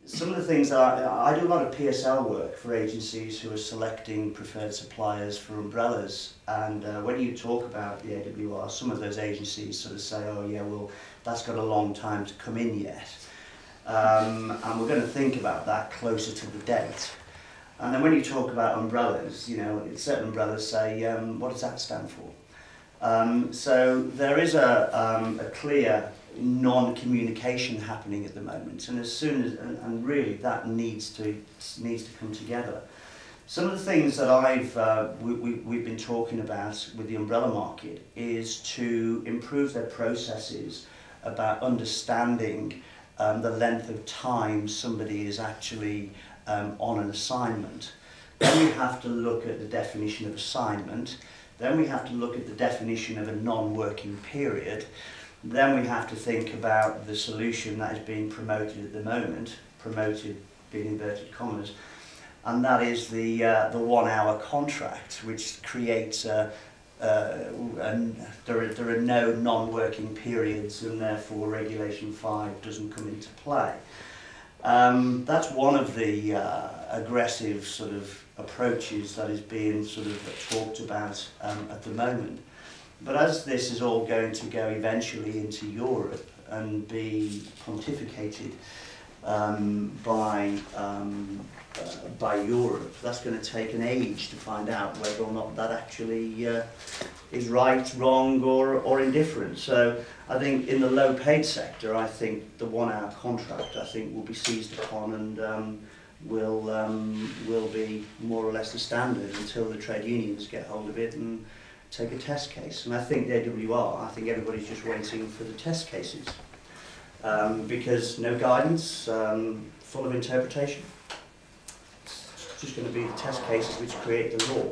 some of the things that I do a lot of PSL work for agencies who are selecting preferred suppliers for umbrellas, and when you talk about the AWR, some of those agencies sort of say, oh yeah, well that's got a long time to come in yet, and we're going to think about that closer to the date. And then when you talk about umbrellas, you know, certain umbrellas say, what does that stand for? So there is a clear non-communication happening at the moment, and as soon as and really that needs to come together. Some of the things that we've been talking about with the umbrella market is to improve their processes about understanding the length of time somebody is actually on an assignment. Then we have to look at the definition of assignment. Then we have to look at the definition of a non-working period. Then we have to think about the solution that is being promoted at the moment, promoted being inverted commas, and that is the 1 hour contract, which creates there are no non-working periods, and therefore Regulation 5 doesn't come into play. That's one of the aggressive sort of approaches that is being sort of talked about at the moment. But as this is all going to go eventually into Europe and be pontificated by Europe, that's going to take an age to find out whether or not that actually is right, wrong, or indifferent. So I think in the low-paid sector, I think the 1 hour contract, I think, will be seized upon and will be more or less the standard until the trade unions get hold of it and take a test case. And I think the AWR, I think everybody's just waiting for the test cases because no guidance, full of interpretation. It's just going to be the test cases which create the law.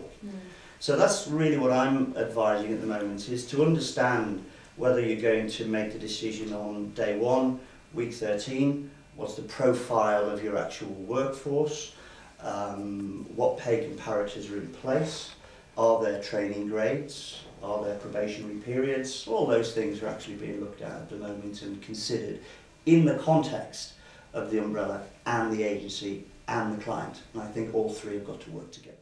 So that's really what I'm advising at the moment, is to understand whether you're going to make the decision on day 1, week 13, what's the profile of your actual workforce, what pay comparators are in place, are there training grades, are there probationary periods. All those things are actually being looked at the moment and considered in the context of the umbrella and the agency and the client. And I think all three have got to work together.